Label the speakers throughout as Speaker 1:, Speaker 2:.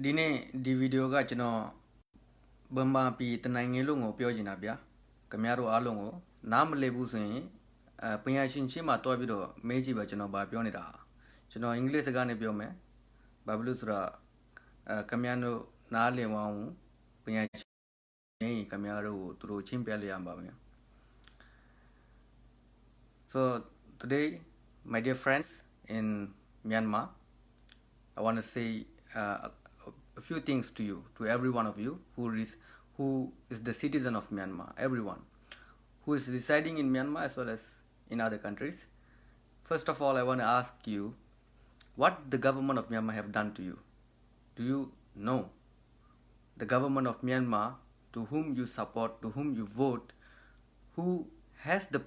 Speaker 1: ဒီနေ့ဒီဗီဒီယိုကကျွန်တော်ဗမာပြည်တနိုင်ငံလုံးကိုပြောချင်တာဗျာခင်ဗျားတို့အားလုံးကိုနားမလည်ဘူးဆိုရင်ပညာရှင်ချင်းမှာတွားပြီးတော့မေးကြည့်ပါကျွန်တော်ဗာပြောနေတာကျွန်တော်အင်္ဂလိပ်စကားနဲ့ပြောမယ်ဘာဖြစ်လို့ဆိုတော့ခင်ဗျားတို့နားလည်အောင်ပညာရှင်ခင်ဗျားတို့ကိုသူတို့ချင်းပြလိုက်ရပါမယ် So today my dear friends in Myanmar I want to say a few things to you, to every one of you who is the citizen of Myanmar, everyone who is residing in Myanmar as well as in other countries. First of all, I want to ask you what the government of Myanmar have done to you. Do you know the government of Myanmar, to whom you support, to whom you vote, who has the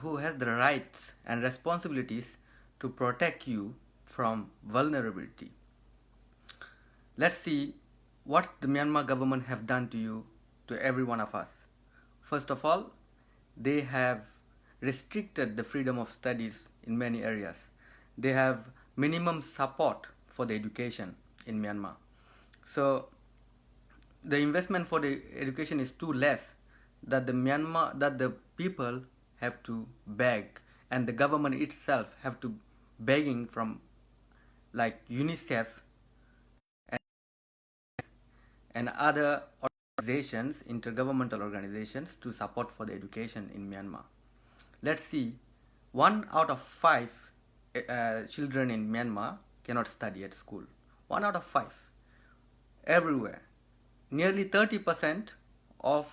Speaker 1: who has the rights and responsibilities to protect you from vulnerability? Let's see what the Myanmar government have done to you, to every one of us. First of all, they have restricted the freedom of studies in many areas. They have minimum support for the education in Myanmar. So the investment for the education is too less that the people have to beg, and the government itself have to begging from like UNICEF and other organizations, intergovernmental organizations, to support for the education in Myanmar. Let's see, 1 out of 5 children in Myanmar cannot study at school. 1 out of 5. Everywhere. Nearly 30% of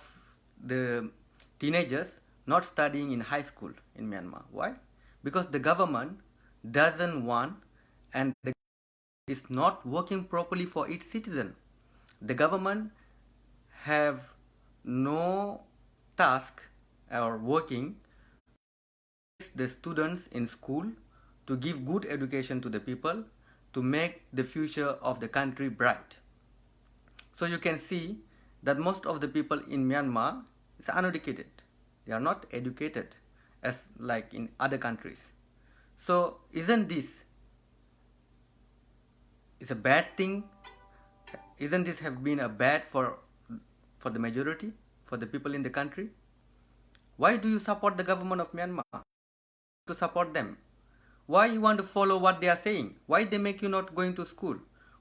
Speaker 1: the teenagers not studying in high school in Myanmar. Why? Because the government doesn't want, and the is not working properly for its citizen. The government have no task or working the students in school to give good education to the people, to make the future of the country bright. So you can see that most of the people in Myanmar is uneducated. They are not educated as like in other countries. So isn't this is a bad thing? Isn't this have been a bad for the majority, for the people in the country? Why do you support the government of Myanmar? To support them? Why you want to follow what they are saying? Why they make you not going to school?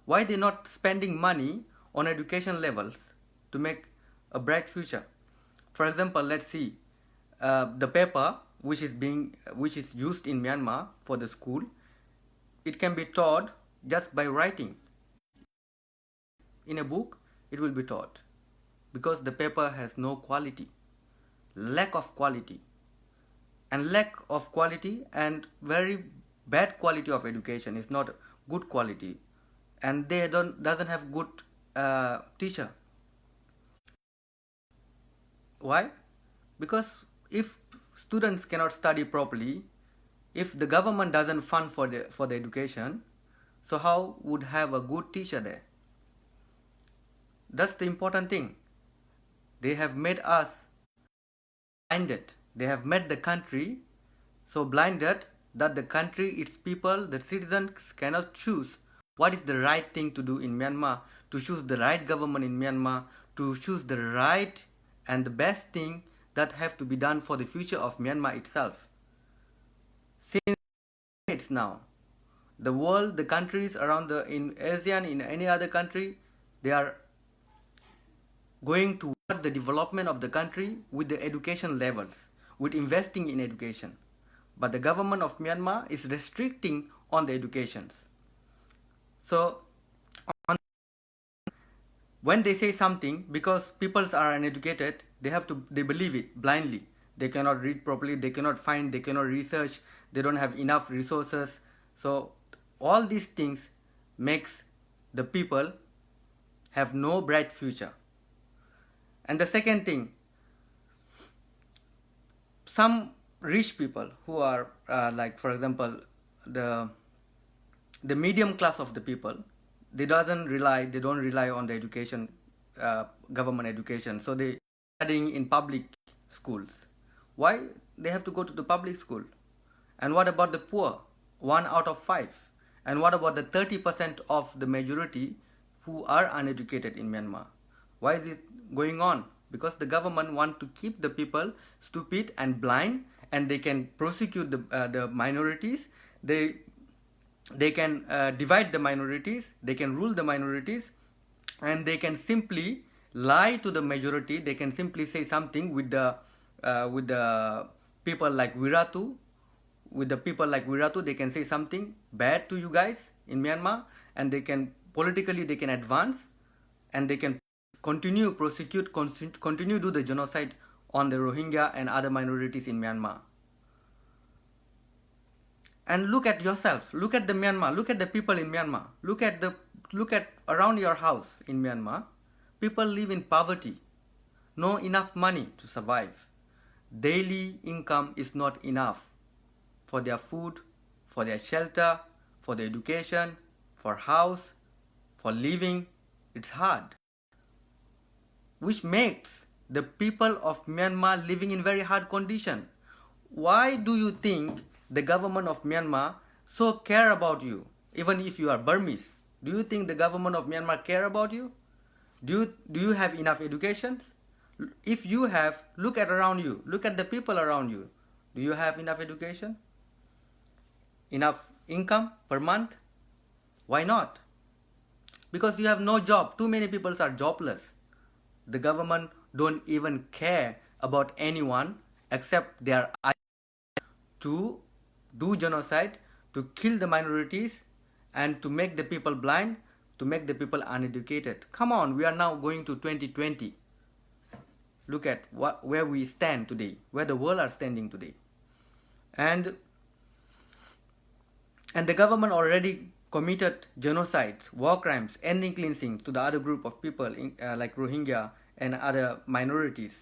Speaker 1: Why they not spending money on education levels to make a bright future? For example, let's see the paper which is used in Myanmar for the school. It can be taught just by writing. In a book, it will be taught because the paper has no quality, lack of quality, and very bad quality of education is not good quality, and they doesn't have good teacher. Why? Because if students cannot study properly, if the government doesn't fund for the education, so how would have a good teacher there? That's the important thing. They have made us blinded. They have made the country so blinded that the country, its people, the citizens cannot choose what is the right thing to do in Myanmar, to choose the right government in Myanmar, to choose the right and the best thing that have to be done for the future of Myanmar itself. Since it's now, the world, the countries around in ASEAN, in any other country, they are going toward the development of the country with the education levels, with investing in education. But the government of Myanmar is restricting on the educations. So when they say something, because people are uneducated, they believe it blindly. They cannot read properly, they cannot find, they cannot research, they don't have enough resources. So all these things makes the people have no bright future. And the second thing, some rich people who are like, for example, the medium class of the people, they don't rely on the education, government education. So they studying in public schools. Why they have to go to the public school? And what about the poor? 1 out of 5. And what about the 30% of the majority who are uneducated in Myanmar? Why is it going on? Because the government want to keep the people stupid and blind, and they can prosecute the minorities. They can divide the minorities. They can rule the minorities, and they can simply lie to the majority. They can simply say something with the people like Wiratu. With the people like Wiratu, they can say something bad to you guys in Myanmar, and they can politically they can advance, and they can continue prosecute, continue do the genocide on the Rohingya and other minorities in Myanmar. And look at yourself, look at the Myanmar, look at the people in Myanmar, look at around your house in Myanmar. People live in poverty, no enough money to survive. Daily income is not enough for their food, for their shelter, for their education, for house, for living. It's hard, which makes the people of Myanmar living in very hard condition. Why do you think the government of Myanmar so care about you, even if you are Burmese? Do you think the government of Myanmar care about you? Do you have enough education? If you have, look at around you, look at the people around you. Do you have enough education? Enough income per month? Why not? Because you have no job. Too many people are jobless. The government don't even care about anyone except their to do genocide, to kill the minorities, and to make the people blind, to make the people uneducated. Come on, we are now going to 2020. Look at where we stand today, where the world are standing today. And the government already committed genocides, war crimes, ethnic cleansing to the other group of people like Rohingya and other minorities.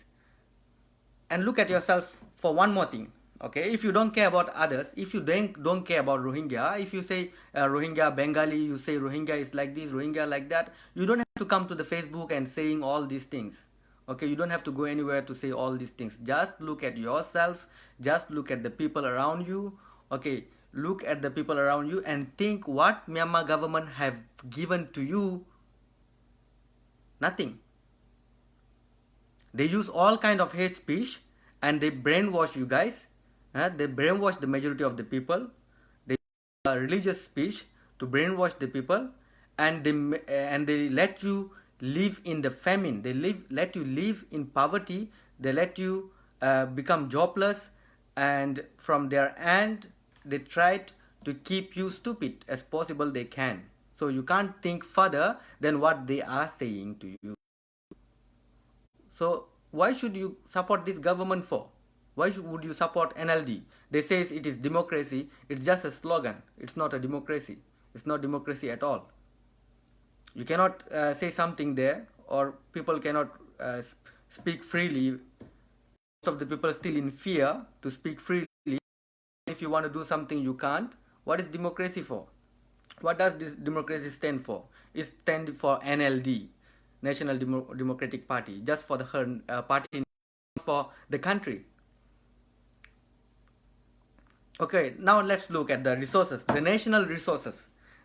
Speaker 1: And look at yourself for one more thing. Okay, if you don't care about others, if you don't care about Rohingya, if you say Rohingya Bengali, you say Rohingya is like this, Rohingya like that, you don't have to come to the Facebook and saying all these things. Okay, you don't have to go anywhere to say all these things. Just look at yourself, just look at the people around you. Okay, look at the people around you and think what Myanmar government have given to you. Nothing. They use all kind of hate speech, and they brainwash you guys. They brainwash the majority of the people. They use religious speech to brainwash the people, and they let you live in the famine. They let you live in poverty. They let you become jobless, and from their end, they tried to keep you stupid as possible they can. So you can't think further than what they are saying to you. So why should you support this government for? Why would you support NLD? They say it is democracy. It's just a slogan. It's not a democracy. It's not democracy at all. You cannot say something there, or people cannot speak freely. Most of the people are still in fear to speak freely. If you want to do something, you can't. What is democracy for? What does this democracy stand for? It stands for NLD, National Democratic Party, just for the party, for the country. Okay, now let's look at the resources, the national resources.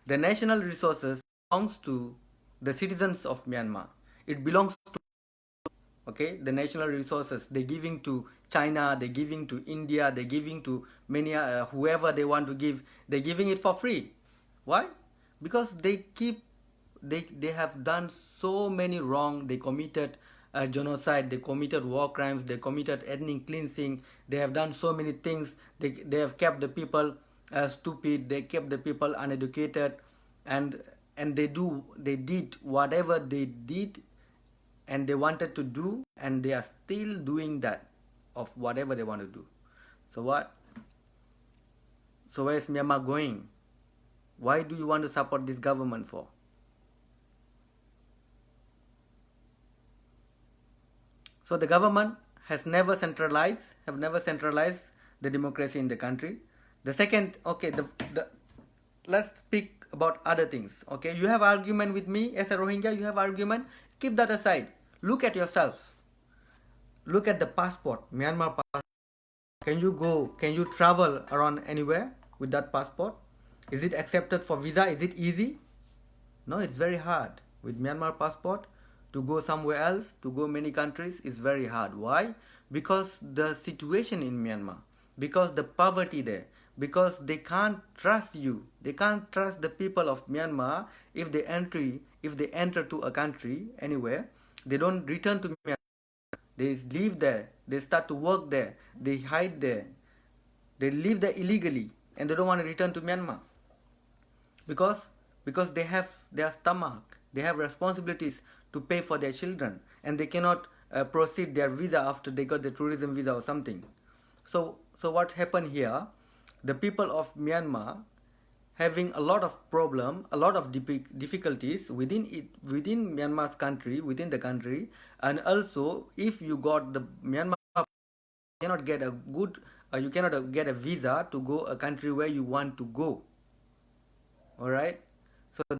Speaker 1: The national resources belongs to the citizens of Myanmar. It belongs to, okay, the national resources. They're giving to China, they're giving to India, they're giving to many, whoever they want to give, they're giving it for free. Why? Because they have done so many wrong. They committed genocide, they committed war crimes, they committed ethnic cleansing, they have done so many things. They have kept the people stupid, they kept the people uneducated, and they did whatever they did and they wanted to do, and they are still doing that of whatever they want to do. So what? So where is Myanmar going? Why do you want to support this government for? So the government has never centralized the democracy in the country. The second, okay, let's speak about other things. Okay, you have argument with me as a Rohingya, you have argument, keep that aside. Look at yourself. Look at the passport, Myanmar passport. Can you travel around anywhere with that passport? Is it accepted for visa? Is it easy? No, it's very hard. With Myanmar passport, to go somewhere else, to go many countries is very hard. Why? Because the situation in Myanmar, because the poverty there, because they can't trust you. They can't trust the people of Myanmar if they enter to a country anywhere, they don't return to Myanmar. They live there, they start to work there, they hide there, they live there illegally, and they don't want to return to Myanmar because they have their stomach, they have responsibilities to pay for their children, and they cannot proceed their visa after they got the tourism visa or something. So what happened here, the people of Myanmar having a lot of problem, a lot of difficulties within Myanmar's country, within the country. And also if you got the Myanmar, you cannot get a good you cannot get a visa to go a country where you want to go. All right, so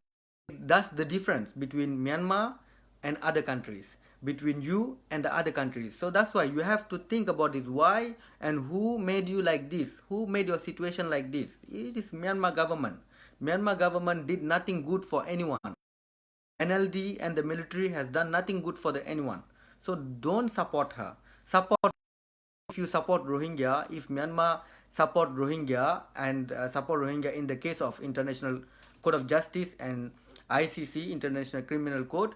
Speaker 1: that's the difference between Myanmar and other countries, between you and the other countries. So that's why you have to think about this, why and who made you like this, who made your situation like this. It is Myanmar government. Myanmar government did nothing good for anyone. NLD and the military has done nothing good for anyone. So don't support her. Support, if you support Rohingya, if Myanmar support Rohingya and support Rohingya in the case of International Court of Justice and ICC, International Criminal Court,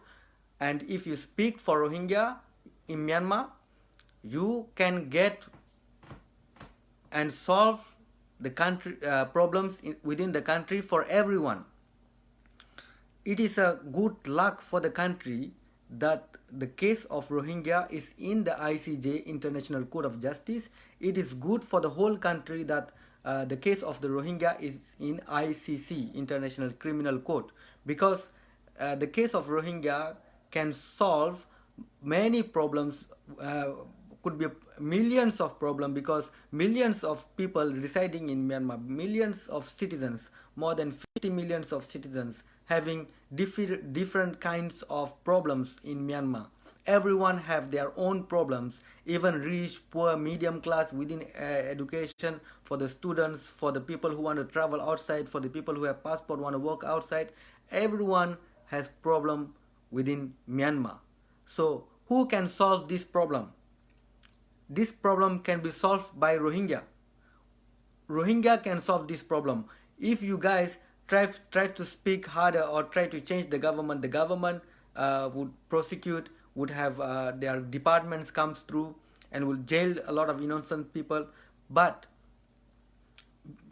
Speaker 1: and if you speak for Rohingya in Myanmar, you can get and solve the country problems within the country for everyone. It is a good luck for the country that the case of Rohingya is in the ICJ, International Court of Justice. It is good for the whole country that the case of the Rohingya is in ICC, International Criminal Court, because the case of Rohingya can solve many problems, could be millions of problems, because millions of people residing in Myanmar, millions of citizens, more than 50 millions of citizens having different kinds of problems in Myanmar. Everyone have their own problems, even rich, poor, medium class, within education, for the students, for the people who want to travel outside, for the people who have passport want to work outside. Everyone has problem within Myanmar. So who can solve this problem? This problem can be solved by Rohingya. Rohingya can solve this problem. If you guys try to speak harder or try to change the government would prosecute, would have their departments comes through and will jail a lot of innocent people. But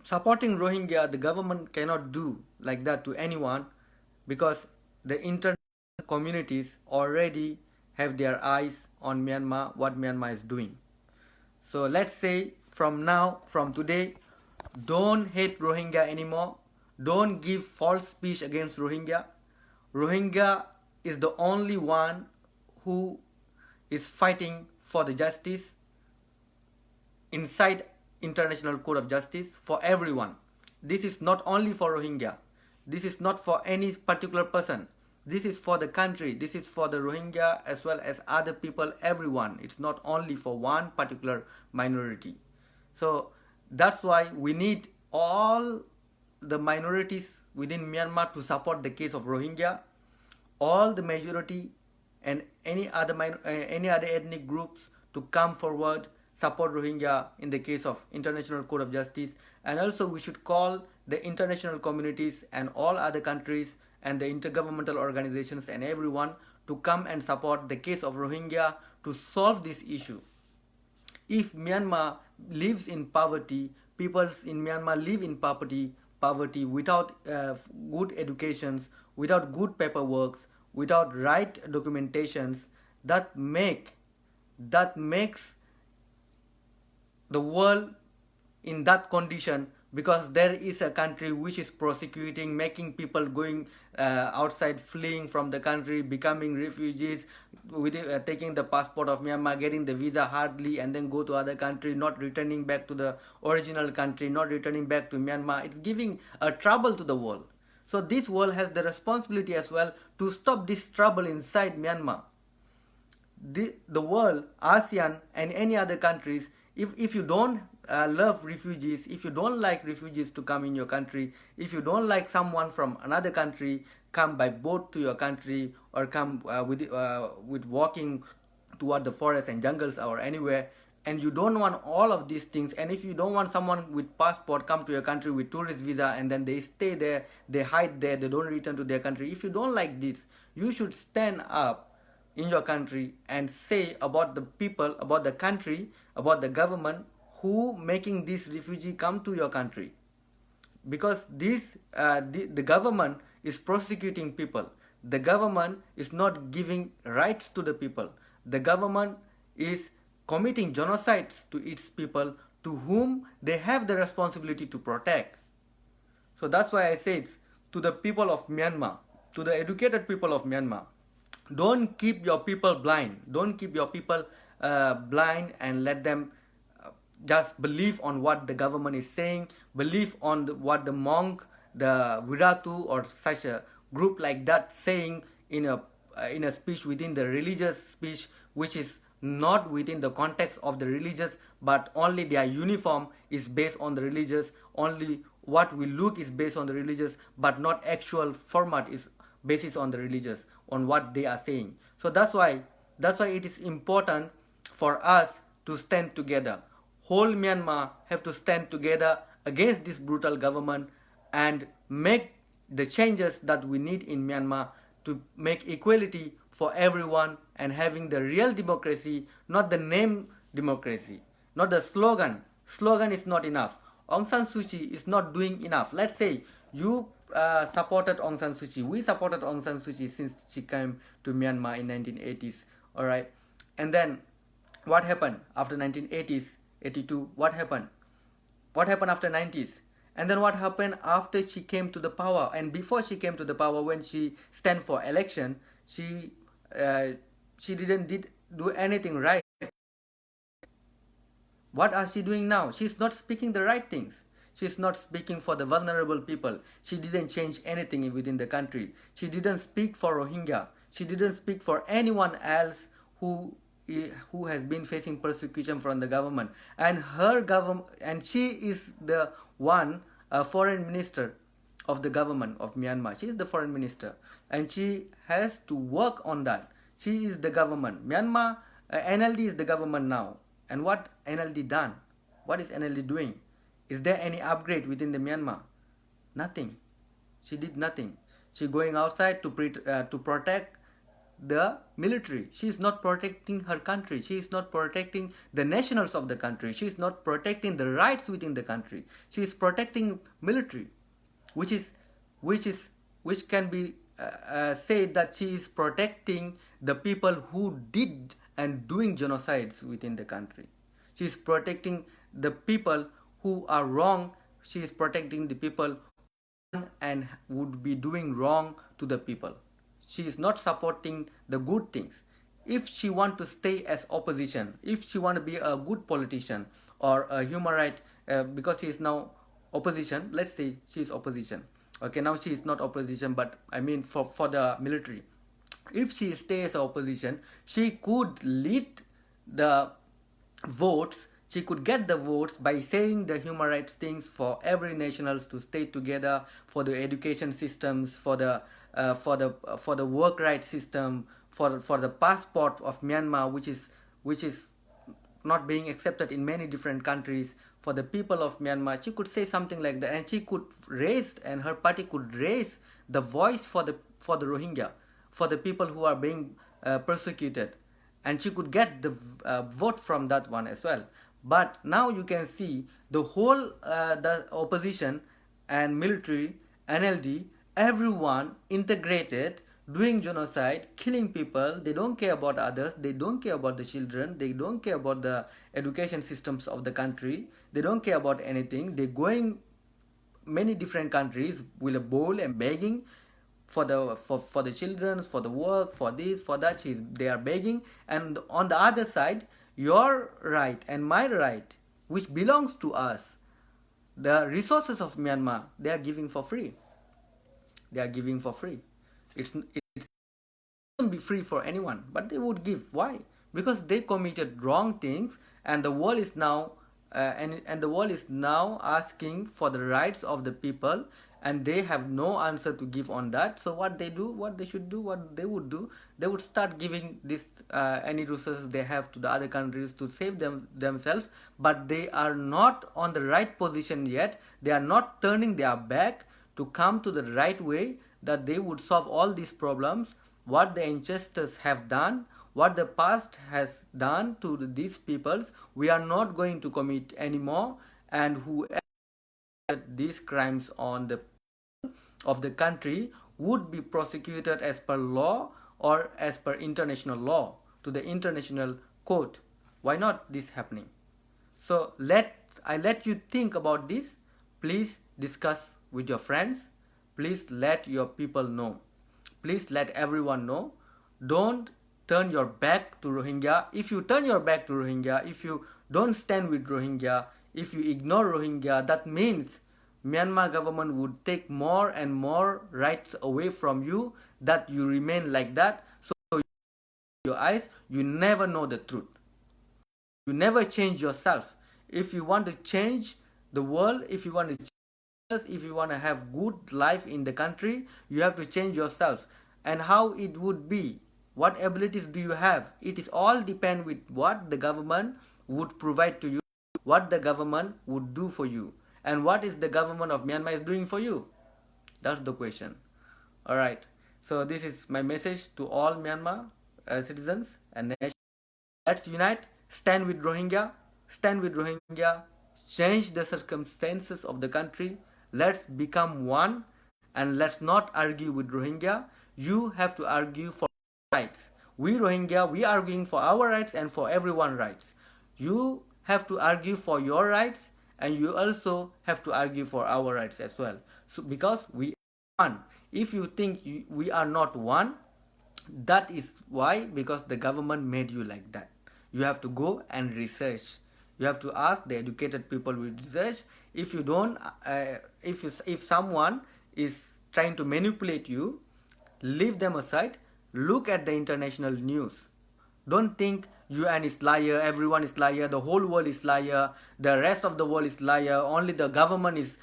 Speaker 1: supporting Rohingya, the government cannot do like that to anyone, because the international communities already have their eyes on Myanmar, what Myanmar is doing. So let's say from now, from today, don't hate Rohingya anymore. Don't give false speech against Rohingya. Rohingya is the only one who is fighting for the justice inside International Court of Justice for everyone. This is not only for Rohingya. This is not for any particular person. This is for the country. This is for the Rohingya as well as other people, everyone. It's not only for one particular minority. So that's why we need all the minorities within Myanmar to support the case of Rohingya. All the majority and any other ethnic groups to come forward, support Rohingya in the case of International Court of Justice. And also we should call the international communities and all other countries and the intergovernmental organizations and everyone to come and support the case of Rohingya to solve this issue. If Myanmar lives in poverty, people in Myanmar live in poverty without good educations, without good paperwork, without right documentations, that makes the world in that condition, because there is a country which is prosecuting, making people going outside, fleeing from the country, becoming refugees, taking the passport of Myanmar, getting the visa hardly, and then go to other country, not returning back to the original country, not returning back to Myanmar. It's giving a trouble to the world. So this world has the responsibility as well to stop this trouble inside Myanmar. The world, ASEAN and any other countries, if you don't love refugees, if you don't like refugees to come in your country, if you don't like someone from another country come by boat to your country, or come with walking toward the forest and jungles or anywhere, and you don't want all of these things, and if you don't want someone with passport come to your country with tourist visa and then they stay there, they hide there, they don't return to their country, if you don't like this, you should stand up in your country and say about the people, about the country, about the government who making this refugee come to your country. Because the government is prosecuting people, the government is not giving rights to the people, the government is committing genocides to its people, to whom they have the responsibility to protect. So that's why I said to the people of Myanmar, to the educated people of Myanmar, don't keep your people blind, don't keep your people blind and let them just believe on what the government is saying, believe on what the monk, the Viratu or such a group like that saying in a speech within the religious speech, which is not within the context of the religious, but only their uniform is based on the religious, only what we look is based on the religious, but not actual format is basis on the religious, on what they are saying. So that's why it is important for us to stand together. Whole Myanmar have to stand together against this brutal government and make the changes that we need in Myanmar to make equality for everyone and having the real democracy, not the name democracy, not the slogan. Slogan is not enough. Aung San Suu Kyi is not doing enough. Let's say you supported Aung San Suu Kyi. We supported Aung San Suu Kyi since she came to Myanmar in 1980s. All right, and then what happened after 1980s? 82, what happened? What happened after 90s? And then what happened after she came to the power? And before she came to the power, when she stand for election, she didn't do anything right. What are she doing now? She's not speaking the right things. She's not speaking for the vulnerable people. She didn't change anything within the country. She didn't speak for Rohingya. She didn't speak for anyone else who has been facing persecution from the government, and her government, and she is the one foreign minister of the government of Myanmar. She is the foreign minister, and she has to work on that. She is the government. Myanmar, NLD is the government now. And what NLD done? What is NLD doing? Is there any upgrade within the Myanmar? Nothing. She did nothing. She going outside to protect the military. She is not protecting her country. She is not protecting the nationals of the country. She is not protecting the rights within the country. She is protecting military, which can be said that she is protecting the people who did and doing genocides within the country. She is protecting the people who are wrong. She is protecting the people and would be doing wrong to the people. She is not supporting the good things. If she want to stay as opposition, if she want to be a good politician or a human right, because she is now opposition, let's say she is opposition. Okay, now she is not opposition, but I mean for the military. If she stays as opposition, she could lead the votes. She could get the votes by saying the human rights things for every nationals to stay together, for the education systems, for the work rights system, for the passport of Myanmar, which is not being accepted in many different countries, for the people of Myanmar. She could say something like that, and she could raise, and her party could raise the voice for the Rohingya, for the people who are being persecuted, and she could get the vote from that one as well. But now you can see the whole the opposition and military, NLD, everyone integrated, doing genocide, killing people. They don't care about others. They don't care about the children. They don't care about the education systems of the country. They don't care about anything. They're going many different countries with a bowl and begging for the children, for the work, for this, for that. They are begging. And on the other side, your right and my right, which belongs to us, the resources of Myanmar, they are giving for free. They are giving for free. It won't be free for anyone, but they would give. Why? Because they committed wrong things, and the world is now and the world is now asking for the rights of the people, and they have no answer to give on that. So what they do, what they should do, what they would do, they would start giving this any resources they have to the other countries to save themselves. But they are not on the right position yet. They are not turning their back to come to the right way, that they would solve all these problems, what the ancestors have done, what the past has done to these peoples. We are not going to commit anymore, and whoever these crimes on the of the country would be prosecuted as per law or as per international law to the international court. Why not this happening? So let you think about this. Please discuss with your friends. Please let your people know. Please let everyone know. Don't turn your back to Rohingya. If you turn your back to Rohingya, if you don't stand with Rohingya, if you ignore Rohingya, that means Myanmar government would take more and more rights away from you, that you remain like that. So your eyes, you never know the truth. You never change yourself. If you want to change the world, if you want to if you want to have good life in the country, you have to change yourself. And how it would be, what abilities do you have, it is all depend with what the government would provide to you, what the government would do for you, and what is the government of Myanmar is doing for you. That's the question. All right, so this is my message to all Myanmar citizens and nations. Let's unite, stand with Rohingya, change the circumstances of the country. Let's become one, and let's not argue with Rohingya. You have to argue for rights. We Rohingya, we are arguing for our rights and for everyone's rights. You have to argue for your rights, and you also have to argue for our rights as well. So because we are one. If you think we are not one, that is why, because the government made you like that. You have to go and research. You have to ask the educated people with research. If you don't, if someone is trying to manipulate you, leave them aside. Look at the international news. Don't think UN is liar, everyone is liar, the whole world is liar, the rest of the world is liar, only the government is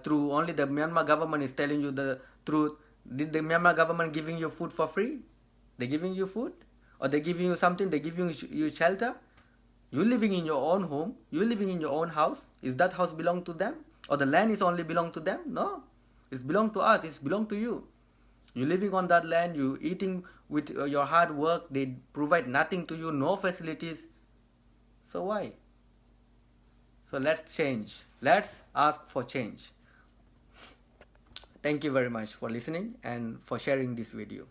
Speaker 1: true, only the Myanmar government is telling you the truth. Did the Myanmar government giving you food for free? They giving you food? Or they giving you something, they giving you shelter? You living in your own home, you living in your own house. Is that house belong to them? Or the land is only belong to them? No. It's belong to us, it's belong to you. You living on that land, you eating with your hard work, they provide nothing to you, no facilities. So why? So let's change. Let's ask for change. Thank you very much for listening and for sharing this video.